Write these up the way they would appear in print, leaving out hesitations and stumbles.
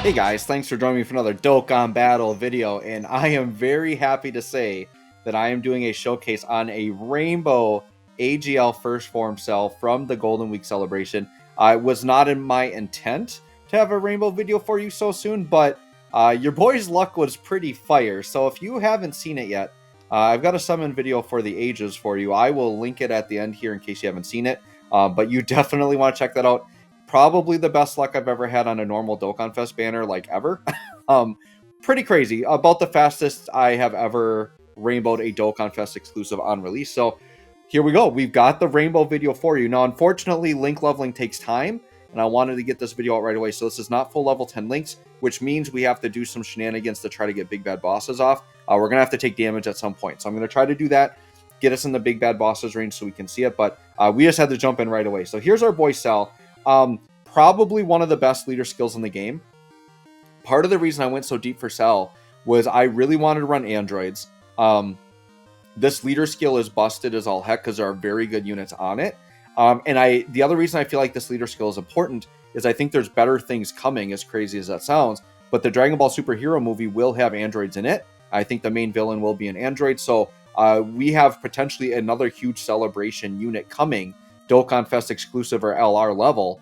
Hey guys, thanks for joining me for another Dokkan Battle video, and I am very happy to say that I am doing a showcase on a Rainbow AGL First Form cell from the Golden Week celebration. It was not in my intent to have a Rainbow video for you so soon, but your boy's luck was pretty fire, so if you haven't seen it yet, I've got a summon video for the ages for you. I will link it at the end here in case you haven't seen it, but you definitely want to check that out. Probably the best luck I've ever had on a normal Dokkan Fest banner, like ever. Pretty crazy. About the fastest I have ever rainbowed a Dokkan Fest exclusive on release. So here we go. We've got the rainbow video for you. Now, unfortunately, link leveling takes time, and I wanted to get this video out right away. So this is not full level 10 links, which means we have to do some shenanigans to try to get big bad bosses off. We're going to have to take damage at some point. So I'm going to try to do that, get us in the big bad bosses range so we can see it. But we just had to jump in right away. So here's our boy Cell. Probably one of the best leader skills in the game. Part of the reason I went so deep for Cell was I really wanted to run androids. This leader skill is busted as all heck because there are very good units on it. The other reason I feel like this leader skill is important is I think there's better things coming, as crazy as that sounds. But the Dragon Ball Superhero movie will have androids in it. I think the main villain will be an android. So we have potentially another huge celebration unit coming, Dokkan Fest exclusive or LR level,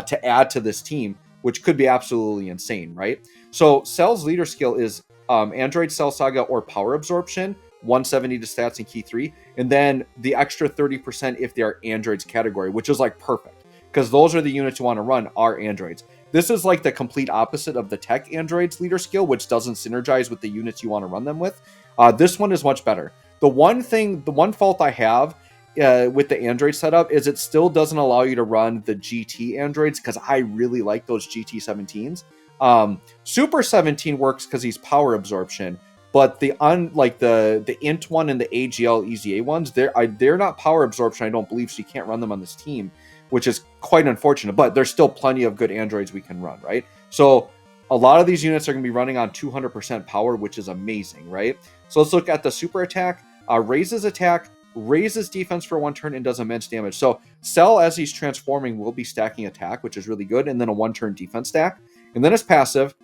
to add to this team, which could be absolutely insane, right? So Cell's leader skill is Android Cell Saga or Power Absorption, 170 to stats and key 3, and then the extra 30% if they are androids category, which is like perfect, because those are the units you want to run are androids. This is like the complete opposite of the tech androids leader skill, which doesn't synergize with the units you want to run them with. This one is much better. The one fault I have with the Android setup is it still doesn't allow you to run the GT Androids, because I really like those GT 17s. Super 17 works because he's Power Absorption, but the Int one and the AGL EZA ones, they're not Power Absorption, I don't believe, so you can't run them on this team, which is quite unfortunate, but there's still plenty of good androids we can run, right? So a lot of these units are going to be running on 200% power, which is amazing, right? So let's look at the super attack. Raises attack, raises defense for 1 turn, and does immense damage. So Cell, as he's transforming, will be stacking attack, which is really good, and then a 1-turn defense stack. And then his passive,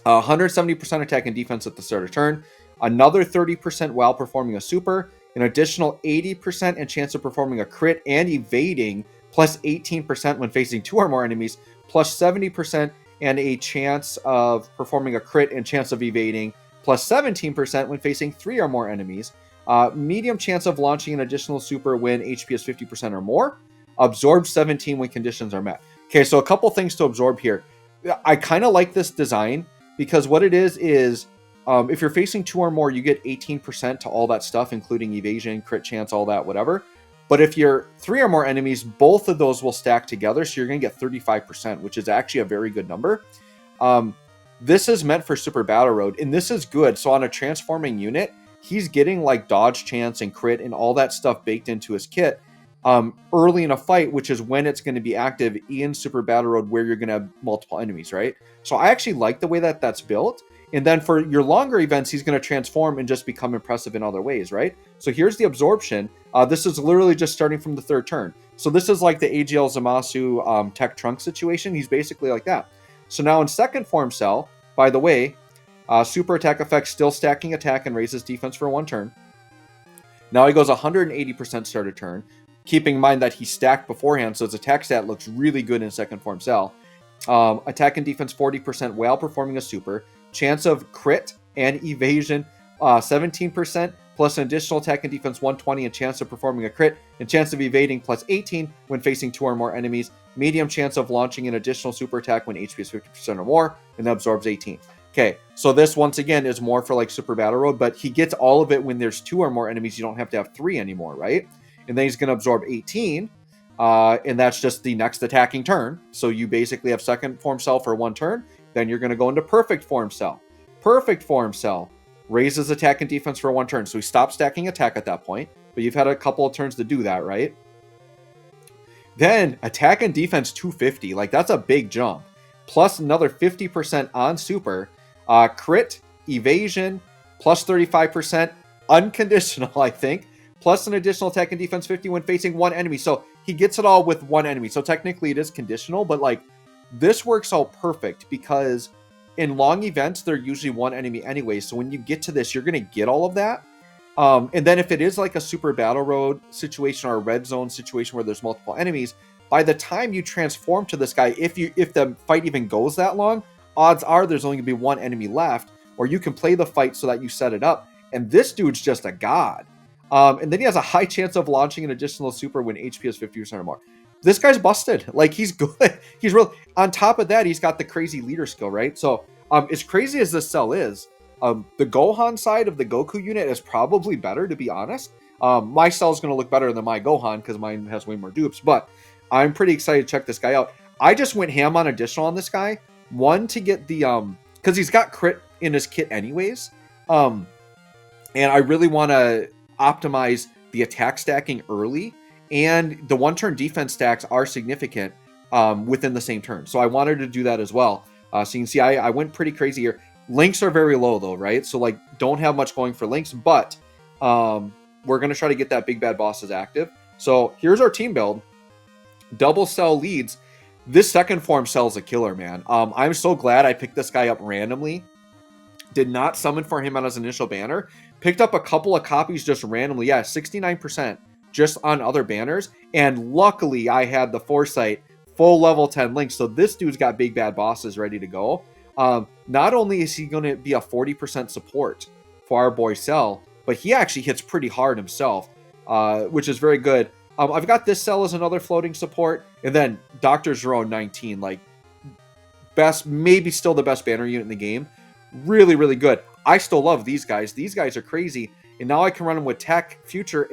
170% attack and defense at the start of turn, another 30% while performing a super, an additional 80% and chance of performing a crit and evading, plus 18% when facing 2 or more enemies, plus 70% and a chance of performing a crit and chance of evading, plus 17% when facing 3 or more enemies. Medium chance of launching an additional super when HP is 50% or more. Absorb 17 when conditions are met. Okay, so a couple things to absorb here. I kind of like this design because what it is if you're facing 2 or more, you get 18% to all that stuff, including evasion, crit chance, all that, whatever. But if you're 3 or more enemies, both of those will stack together, so you're going to get 35%, which is actually a very good number. This is meant for Super Battle Road, and this is good. So on a transforming unit, he's getting like dodge chance and crit and all that stuff baked into his kit early in a fight, which is when it's going to be active in Super Battle Road, where you're going to have multiple enemies, right? So I actually like the way that that's built. And then for your longer events, he's going to transform and just become impressive in other ways, right? So here's the absorption. This is literally just starting from the 3rd turn. So this is like the AGL Zamasu Tech Trunk situation. He's basically like that. So now in second form Cell, by the way, super attack effect, still stacking attack and raises defense for 1 turn. Now he goes 180% start of turn, keeping in mind that he stacked beforehand, so his attack stat looks really good in second form Cell. Attack and defense 40% while performing a super. Chance of crit and evasion 17%, plus an additional attack and defense 120, and chance of performing a crit, and chance of evading plus 18 when facing 2 or more enemies. Medium chance of launching an additional super attack when HP is 50% or more, and absorbs 18. Okay, so this once again is more for like Super Battle Road, but he gets all of it when there's 2 or more enemies. You don't have to have 3 anymore, right? And then he's going to absorb 18, and that's just the next attacking turn. So you basically have second form Cell for 1 turn. Then you're going to go into perfect form Cell. Perfect form Cell raises attack and defense for 1 turn. So he stops stacking attack at that point, but you've had a couple of turns to do that, right? Then attack and defense 250. Like, that's a big jump. Plus another 50% on super. Crit, evasion, plus 35%, unconditional, I think, plus an additional attack and defense 50 when facing 1 enemy. So he gets it all with 1 enemy. So technically it is conditional, but like this works out perfect because in long events, they're usually one enemy anyway. So when you get to this, you're going to get all of that. And then if it is like a super battle road situation or a red zone situation where there's multiple enemies, by the time you transform to this guy, if the fight even goes that long, odds are there's only going to be one enemy left, or you can play the fight so that you set it up. And this dude's just a god. And then he has a high chance of launching an additional super when HP is 50% or more. This guy's busted. Like, he's good. He's real. On top of that, he's got the crazy leader skill, right? So as crazy as this cell is, the Gohan side of the Goku unit is probably better, to be honest. My cell is going to look better than my Gohan because mine has way more dupes, but I'm pretty excited to check this guy out. I just went ham on additional on this guy. One, to get the, because he's got crit in his kit anyways. And I really want to optimize the attack stacking early, and the one-turn defense stacks are significant within the same turn. So I wanted to do that as well. So you can see I went pretty crazy here. Links are very low though, right? So like, don't have much going for links, but we're going to try to get that big bad bosses active. So here's our team build. Double cell leads. This second form cell is a killer, man. I'm so glad I picked this guy up randomly. Did not summon for him on his initial banner. Picked up a couple of copies just randomly. Yeah, 69% just on other banners. And luckily, I had the foresight, full level 10 links. So this dude's got big bad bosses ready to go. Not only is he going to be a 40% support for our boy Cell, but he actually hits pretty hard himself, which is very good. I've got this Cell as another floating support. And then Dr. Zero 19, like, best, maybe still the best banner unit in the game. Really, really good. I still love these guys. These guys are crazy. And now I can run them with Tech, Future,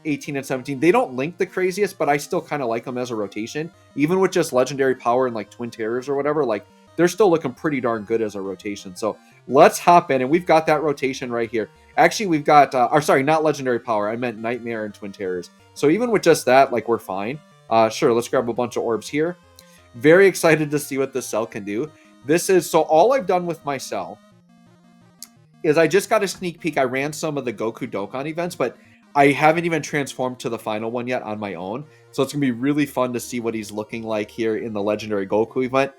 18 and 17. They don't link the craziest, but I still kind of like them as a rotation. Even with just legendary power and like Twin Terrors or whatever, like, they're still looking pretty darn good as a rotation. So let's hop in, and we've got that rotation right here. Actually, we've got, not legendary power. I meant Nightmare and Twin Terrors. So even with just that, like, we're fine. Sure, let's grab a bunch of orbs here. Very excited to see what this cell can do. This is, so all I've done with my cell is I just got a sneak peek. I ran some of the Goku Dokkan events, but I haven't even transformed to the final one yet on my own. So it's going to be really fun to see what he's looking like here in the legendary Goku event.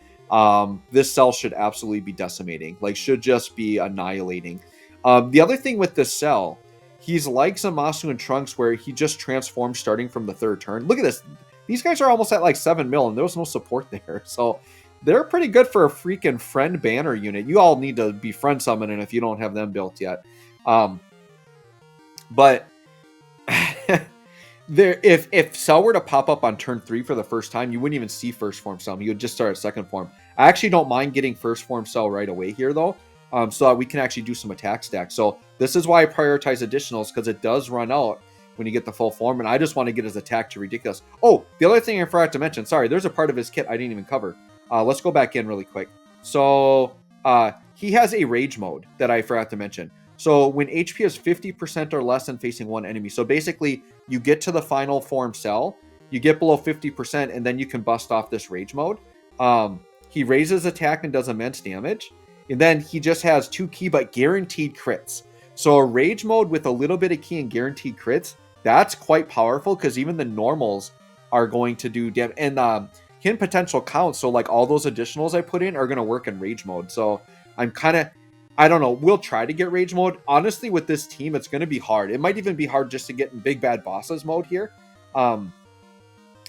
This cell should absolutely be decimating, like, should just be annihilating. The other thing with this cell, he's like Zamasu and Trunks, where he just transforms starting from the third turn. Look at this. These guys are almost at like 7 mil, and there was no support there. So they're pretty good for a freaking friend banner unit. You all need to be friend summoning if you don't have them built yet. But there, if Cell were to pop up on turn 3 for the first time, you wouldn't even see first form Cell. You would just start at second form. I actually don't mind getting first form Cell right away here though, so that we can actually do some attack stacks. So this is why I prioritize additionals, because it does run out when you get the full form, and I just want to get his attack to ridiculous. Oh, the other thing I forgot to mention, sorry, there's a part of his kit I didn't even cover. Let's go back in really quick. So he has a rage mode that I forgot to mention. So when HP is 50% or less and facing one enemy, so basically you get to the final form Cell, you get below 50%, and then you can bust off this rage mode. He raises attack and does immense damage, and then he just has 2 key but guaranteed crits. So a rage mode with a little bit of key and guaranteed crits, that's quite powerful, because even the normals are going to do damage. And hidden potential counts, so like all those additionals I put in are going to work in rage mode. So I'm kind of, I don't know, we'll try to get rage mode. Honestly, with this team, it's going to be hard. It might even be hard just to get in big bad bosses mode here.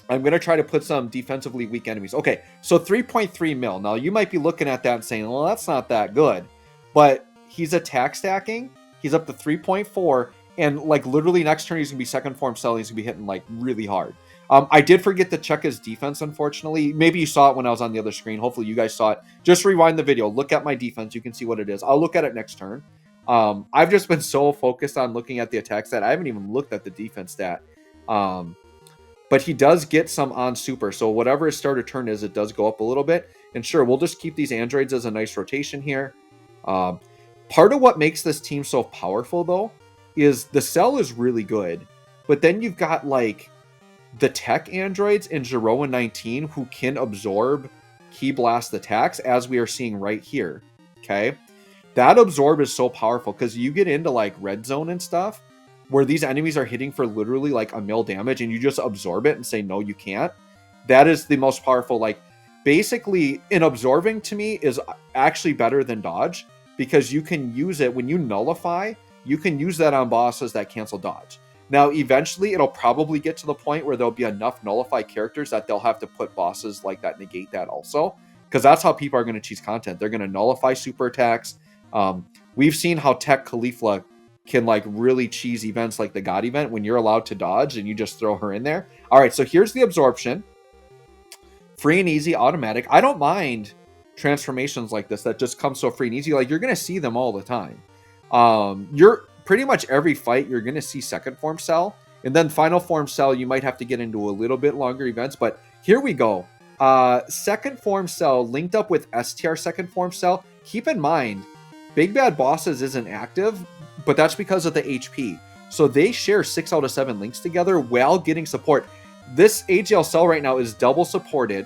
I'm going to try to put some defensively weak enemies. Okay, so 3.3 mil. Now, you might be looking at that and saying, well, that's not that good. But he's attack stacking. He's up to 3.4. And, like, literally next turn, he's going to be second form Cell. He's going to be hitting, like, really hard. I did forget to check his defense, unfortunately. Maybe you saw it when I was on the other screen. Hopefully, you guys saw it. Just rewind the video. Look at my defense. You can see what it is. I'll look at it next turn. I've just been so focused on looking at the attack stat. I haven't even looked at the defense stat. But he does get some on super. So whatever his starter turn is, it does go up a little bit. And sure, we'll just keep these androids as a nice rotation here. Part of what makes this team so powerful, though, is the Cell is really good. But then you've got, like, the tech androids in Zero and 19 who can absorb Ki Blast attacks, as we are seeing right here. Okay? That absorb is so powerful, because you get into, like, red zone and stuff, where these enemies are hitting for literally like a mil damage, and you just absorb it and say, no, you can't. That is the most powerful. Like, basically, in absorbing to me is actually better than dodge, because you can use it when you nullify. You can use that on bosses that cancel dodge. Now, eventually, it'll probably get to the point where there'll be enough nullify characters that they'll have to put bosses like that negate that also, because that's how people are going to cheese content. They're going to nullify super attacks. We've seen how Tech Caulifla can like really cheese events like the God event when you're allowed to dodge and you just throw her in there. All right, so here's the absorption. Free and easy, automatic. I don't mind transformations like this that just come so free and easy. Like, you're going to see them all the time. You're pretty much every fight, you're going to see second form cell. And then final form cell, you might have to get into a little bit longer events. But here we go. Second form cell linked up with STR second form cell. Keep in mind, Big Bad Bosses isn't active, but that's because of the HP. So they share 6 out of 7 links together while getting support. This AGL cell right now is double supported,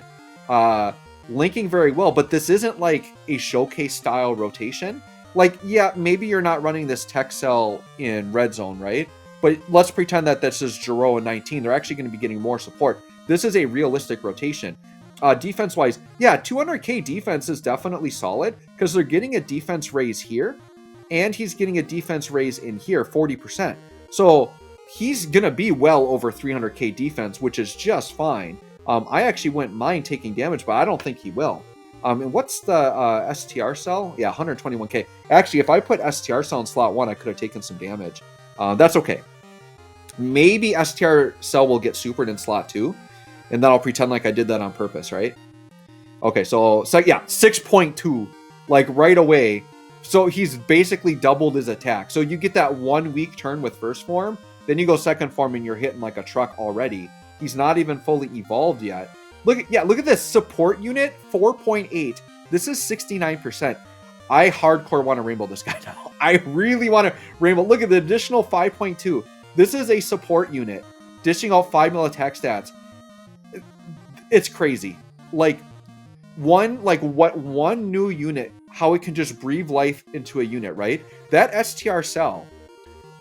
linking very well, but this isn't like a showcase style rotation. Like, yeah, maybe you're not running this tech cell in red zone, right? But let's pretend that this is Jiro and 19. They're actually going to be getting more support. This is a realistic rotation. Defense-wise, yeah, 200k defense is definitely solid because they're getting a defense raise here, and he's getting a defense raise in here, 40%. So he's going to be well over 300k defense, which is just fine. I actually wouldn't mind taking damage, but I don't think he will. And what's the STR cell? Yeah, 121k. Actually, if I put STR cell in slot 1, I could have taken some damage. That's okay. Maybe STR cell will get supered in slot 2. And then I'll pretend like I did that on purpose, right? Okay, so yeah, 6.2, like right away. So he's basically doubled his attack. So you get that 1 weak turn with first form, then you go second form and you're hitting like a truck already. He's not even fully evolved yet. Look at this support unit, 4.8. This is 69%. I hardcore want to rainbow this guy now. I really want to rainbow. Look at the additional 5.2. This is a support unit, dishing out 5 mil attack stats. It's crazy. Like one new unit, how it can just breathe life into a unit, right? That STR cell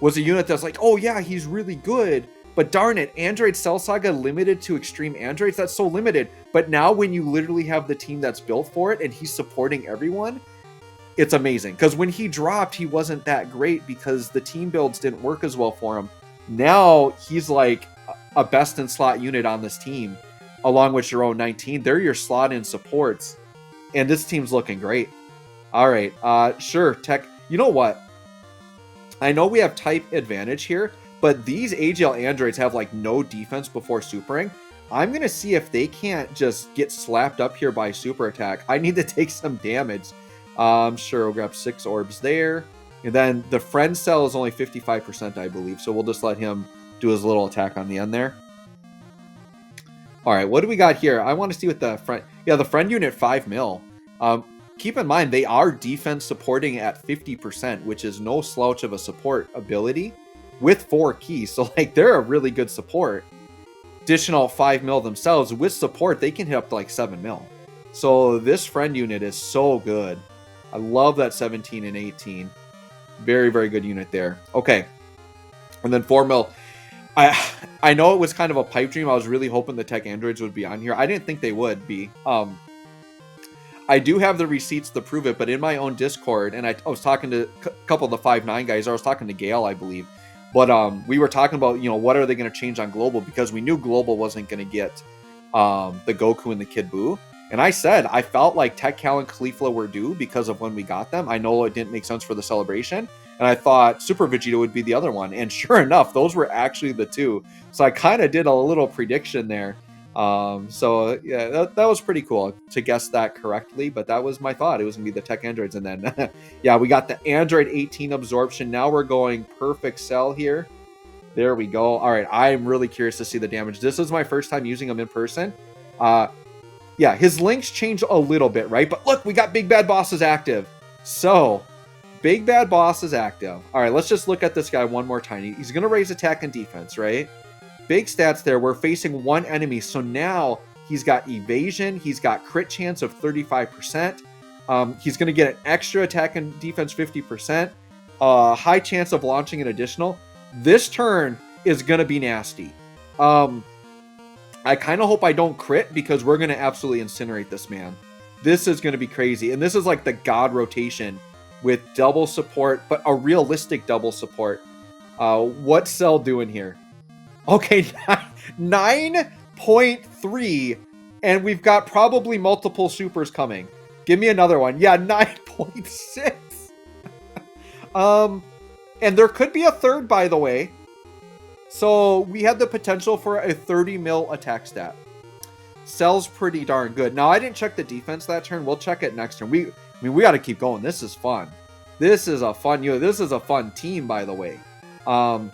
was a unit that's like, oh yeah, he's really good, but darn it, Android Cell Saga limited to extreme androids. That's so limited. But now when you literally have the team that's built for it and he's supporting everyone, it's amazing. Because when he dropped, he wasn't that great because the team builds didn't work as well for him. Now he's like a best in slot unit on this team, along with your own 19. They're your slot in supports, and this team's looking great. All right, sure, Tech. You know what? I know we have type advantage here, but these AGL androids have like no defense before supering. I'm gonna see if they can't just get slapped up here by super attack. I need to take some damage. Sure, we'll grab 6 orbs there, and then the friend cell is only 55%, I believe. So we'll just let him do his little attack on the end there. All right, what do we got here? I want to see what the friend... Yeah, the friend unit, 5 mil. Keep in mind, they are defense supporting at 50%, which is no slouch of a support ability with 4 keys. So, like, they're a really good support. Additional 5 mil themselves. With support, they can hit up to, like, 7 mil. So, this friend unit is so good. I love that 17 and 18. Very, very good unit there. Okay. And then 4 mil... I know it was kind of a pipe dream. I was really hoping the tech androids would be on here. I didn't think they would be. I do have the receipts to prove it, but in my own Discord, and I was talking to a couple of the 5'9" guys. I was talking to Gale, I believe. But we were talking about, what are they going to change on Global? Because we knew Global wasn't going to get the Goku and the Kid Buu. And I said, I felt like Tech Cal and Caulifla were due because of when we got them. I know it didn't make sense for the celebration. And I thought Super Vegeta would be the other one. And sure enough, those were actually the two. So I kind of did a little prediction there. So yeah, that was pretty cool to guess that correctly. But that was my thought. It was going to be the Tech Androids. And then, yeah, we got the Android 18 absorption. Now we're going perfect cell here. There we go. All right, I'm really curious to see the damage. This is my first time using them in person. Yeah, his links change a little bit, right? But look, we got Big Bad Bosses active. So... Big Bad Boss is active. All right, let's just look at this guy one more time. He's going to raise attack and defense, right? Big stats there. We're facing one enemy. So now he's got evasion. He's got crit chance of 35%. He's going to get an extra attack and defense 50%. High chance of launching an additional. This turn is going to be nasty. I I kind of hope I don't crit because we're going to absolutely incinerate this man. This is going to be crazy. And this is like the God rotation with double support, but a realistic double support. What's Cell doing here? Okay, 9.3, and we've got probably multiple supers coming. Give me another one. Yeah, 9.6. And there could be a third, by the way. So we have the potential for a 30 mil attack stat. Cell's pretty darn good. Now, I didn't check the defense that turn. We'll check it next turn. We got to keep going. This is fun. This is a fun, this is a fun team, by the way. I'm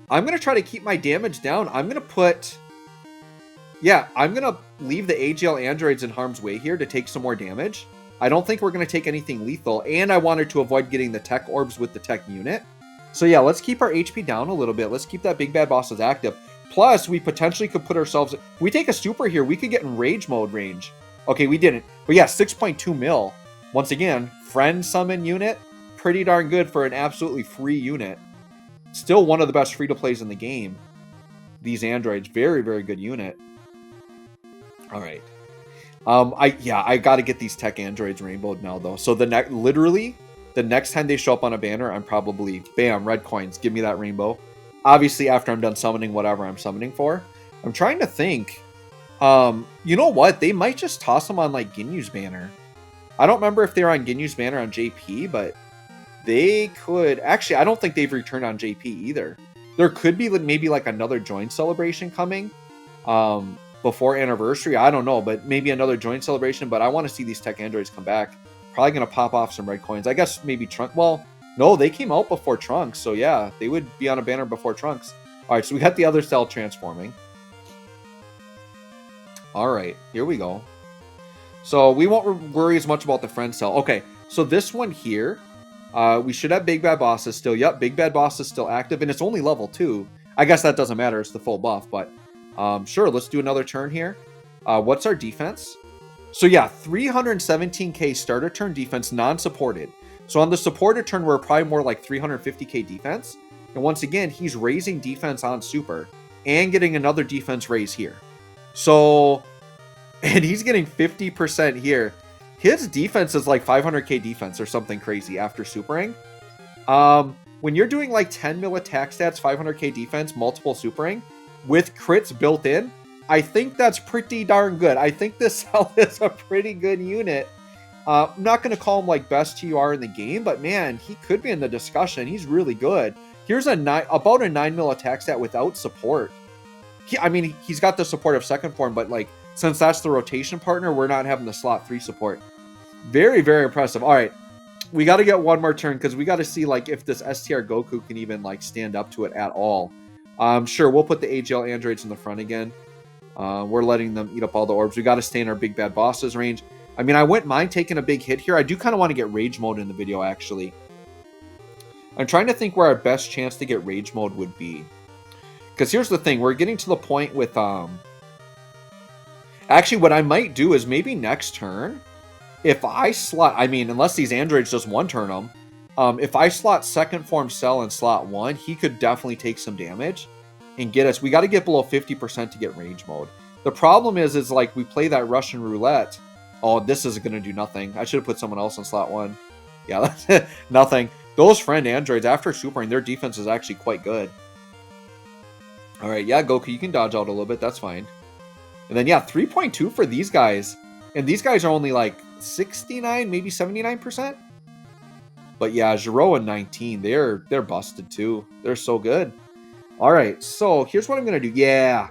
going to try to keep my damage down. I'm going to put... Yeah, I'm going to leave the AGL androids in harm's way here to take some more damage. I don't think we're going to take anything lethal, and I wanted to avoid getting the tech orbs with the tech unit. So yeah, let's keep our HP down a little bit. Let's keep that big bad bosses active. Plus, we potentially could put ourselves... If we take a super here, we could get in rage mode range. Okay, we didn't. But yeah, 6.2 mil. Once again, friend summon unit. Pretty darn good for an absolutely free unit. Still one of the best free-to-plays in the game. These androids, very, very good unit. All right. I got to get these tech androids rainbowed now, though. So literally, the next time they show up on a banner, I'm probably, bam, red coins. Give me that rainbow. Obviously, after I'm done summoning whatever I'm summoning for. I'm trying to think. You know what? They might just toss them on, like, Ginyu's banner. I don't remember if they were on Ginyu's banner on JP, but they could... Actually, I don't think they've returned on JP either. There could be maybe, like, another joint celebration coming. Before anniversary, I don't know, but maybe another joint celebration. But I want to see these tech androids come back. Probably gonna pop off some red coins. I guess maybe Trunks. Well, no, they came out before Trunks, so yeah, they would be on a banner before Trunks. All right, so we got the other cell transforming. All right, here we go. So we won't worry as much about the friend cell. Okay, so this one here, we should have Big Bad Bosses still. Yep, Big Bad Boss is still active, and it's only level 2. I guess that doesn't matter. It's the full buff, but sure, let's do another turn here. What's our defense? So yeah, 317k starter turn defense, non-supported. So on the supported turn, we're probably more like 350k defense. And once again, he's raising defense on super and getting another defense raise here. So, and he's getting 50% here. His defense is like 500k defense or something crazy after supering. When you're doing like 10 mil attack stats, 500k defense, multiple supering with crits built in, I think that's pretty darn good. I think this cell is a pretty good unit. I'm not going to call him like best TUR in the game, but man, he could be in the discussion. He's really good. Here's about a 9 mil attack stat without support. He's got the support of second form, but like since that's the rotation partner, we're not having the slot 3 support. Very, very impressive. All right, we got to get one more turn because we got to see like if this STR Goku can even like stand up to it at all. Sure, we'll put the AGL androids in the front again. We're letting them eat up all the orbs. We got to stay in our big bad bosses range. I mean, I wouldn't mind taking a big hit here. I do kind of want to get rage mode in the video, actually. I'm trying to think where our best chance to get rage mode would be. Because here's the thing. We're getting to the point with... Actually, what I might do is maybe next turn, if I slot... I mean, unless these androids just one-turn them, if I slot second form cell in slot 1, he could definitely take some damage and get us... We got to get below 50% to get rage mode. The problem is like we play that Russian roulette... Oh, this is going to do nothing. I should have put someone else in slot 1. Yeah, that's it. Nothing. Those friend androids, after supering, their defense is actually quite good. All right, yeah, Goku, you can dodge out a little bit. That's fine. And then, yeah, 3.2 for these guys. And these guys are only like 69, maybe 79%. But yeah, Zero and 19, they're busted too. They're so good. All right, so here's what I'm going to do. Yeah.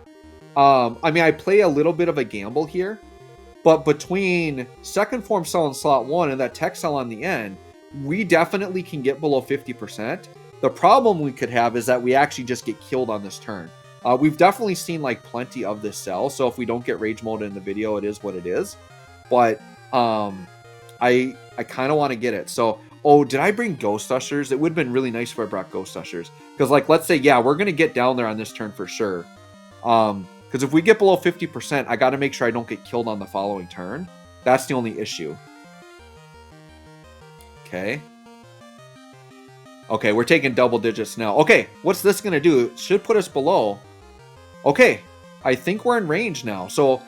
I play a little bit of a gamble here. But between second form cell in slot 1 and that tech cell on the end, we definitely can get below 50%. The problem we could have is that we actually just get killed on this turn. We've definitely seen like plenty of this cell, so if we don't get rage mode in the video, it is what it is. But I kind of want to get it. So, oh, did I bring Ghost Ushers? It would have been really nice if I brought Ghost Ushers. Because like, let's say, yeah, we're going to get down there on this turn for sure. Because if we get below 50%, I got to make sure I don't get killed on the following turn. That's the only issue. Okay. Okay, we're taking double digits now. Okay, what's this going to do? It should put us below. Okay. I think we're in range now. So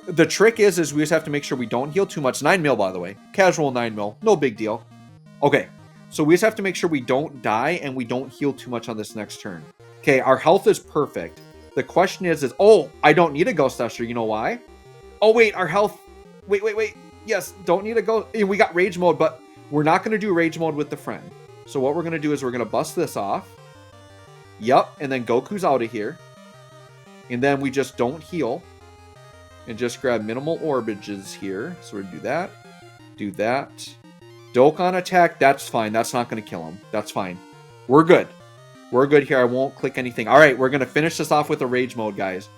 the trick is we just have to make sure we don't heal too much. 9 mil, by the way. Casual 9 mil. No big deal. Okay. So we just have to make sure we don't die and we don't heal too much on this next turn. Okay, our health is perfect. The question is, oh, I don't need a Ghost Usher. You know why? Oh, wait, our health. Wait. Yes, don't need a Ghost. We got Rage Mode, but we're not going to do Rage Mode with the friend. So what we're going to do is we're going to bust this off. Yep, and then Goku's out of here. And then we just don't heal. And just grab minimal orbages here. So we're going to do that. Do that. Dokkan attack, that's fine. That's not going to kill him. That's fine. We're good. We're good here. I won't click anything. All right, we're going to finish this off with a Rage Mode, guys.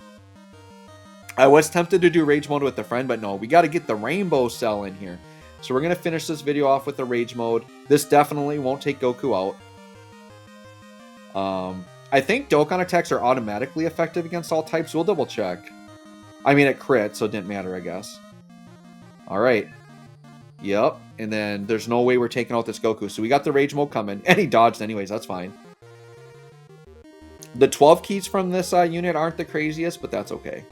I was tempted to do Rage Mode with the friend, but no. We got to get the Rainbow Cell in here. So we're going to finish this video off with the Rage Mode. This definitely won't take Goku out. I think Dokkan attacks are automatically effective against all types. We'll double check. I mean, it crit, so it didn't matter, I guess. All right. Yep. And then there's no way we're taking out this Goku. So we got the Rage Mode coming. And he dodged anyways. That's fine. The 12 keys from this unit aren't the craziest, but that's okay.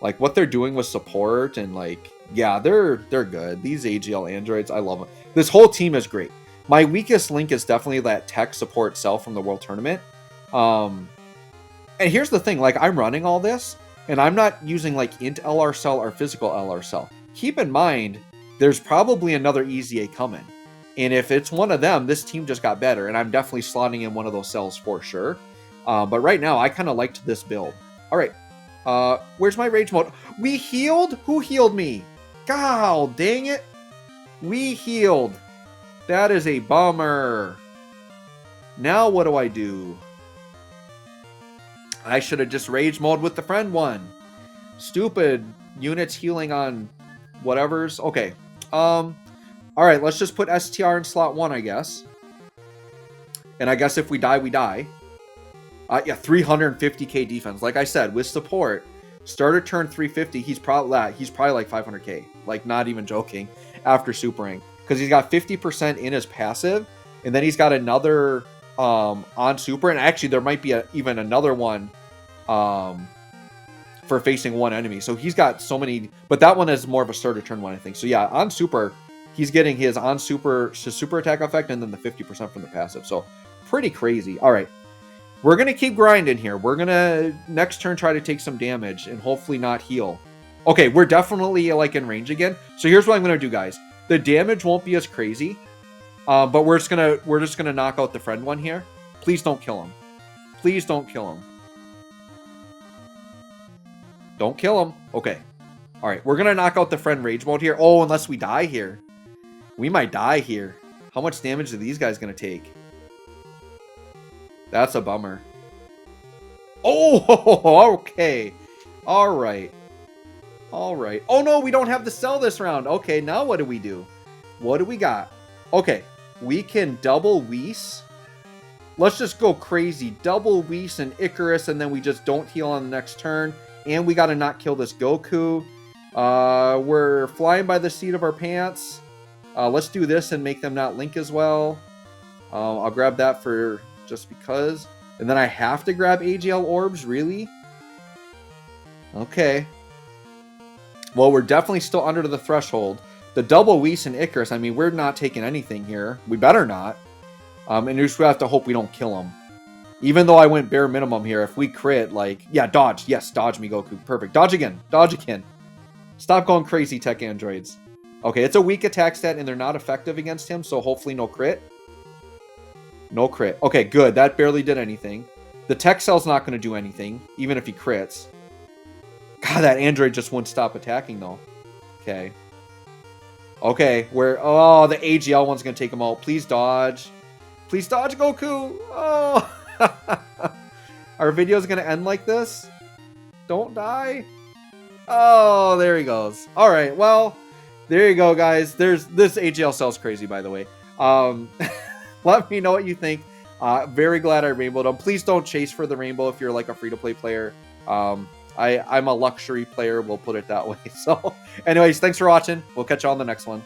Like, what they're doing with support and, like, yeah, they're good. These AGL androids, I love them. This whole team is great. My weakest link is definitely that tech support cell from the World Tournament. And here's the thing. Like, I'm running all this, and I'm not using, like, int LR cell or physical LR cell. Keep in mind, there's probably another EZA coming. And if it's one of them, this team just got better. And I'm definitely slotting in one of those cells for sure. But right now, I kind of liked this build. All right. Where's my Rage Mode? We healed? Who healed me? God dang it. We healed. That is a bummer. Now what do I do? I should have just Rage Mode with the friend one. Stupid units healing on whatever's. Okay. All right, let's just put STR in slot 1, I guess. And I guess if we die, we die. Yeah, 350k defense. Like I said, with support, starter turn 350, he's probably like 500k. Like, not even joking, after supering. Because he's got 50% in his passive, and then he's got another on super, and actually there might be even another one for facing one enemy. So he's got so many, but that one is more of a starter turn one, I think. So yeah, on super, he's getting his on super attack effect, and then the 50% from the passive. So pretty crazy. All right. We're going to keep grinding here. We're going to, next turn, try to take some damage and hopefully not heal. Okay, we're definitely, like, in range again. So here's what I'm going to do, guys. The damage won't be as crazy, but we're just gonna knock out the friend one here. Please don't kill him. Please don't kill him. Don't kill him. Okay. All right, we're going to knock out the friend Rage Mode here. Oh, unless we die here. We might die here. How much damage are these guys going to take? That's a bummer. Oh, okay. All right. All right. Oh, no, we don't have the cell this round. Okay, now what do we do? What do we got? Okay, we can double Whis. Let's just go crazy. Double Whis and Icarus, and then we just don't heal on the next turn. And we got to not kill this Goku. We're flying by the seat of our pants. Let's do this and make them not link as well. I'll grab that for just because. And then I have to grab AGL orbs, really? Okay. Well, we're definitely still under the threshold. The double Whis and Icarus, I mean, we're not taking anything here. We better not. And we just have to hope we don't kill him. Even though I went bare minimum here, if we crit, like, yeah, dodge. Yes, dodge me, Goku. Perfect. Dodge again. Dodge again. Stop going crazy, tech androids. Okay, it's a weak attack stat, and they're not effective against him, so hopefully no crit. No crit. Okay, good. That barely did anything. The tech cell's not going to do anything, even if he crits. God, that android just wouldn't stop attacking, though. Okay. Okay, oh, the AGL one's going to take him out. Please dodge. Please dodge, Goku. Oh. Our video's going to end like this? Don't die. Oh, there he goes. All right, well, there you go, guys. This AGL cell's crazy, by the way. Let me know what you think. Very glad I rainbowed them. Please don't chase for the rainbow if you're like a free-to-play player. I'm a luxury player, we'll put it that way. So anyways, thanks for watching. We'll catch you on the next one.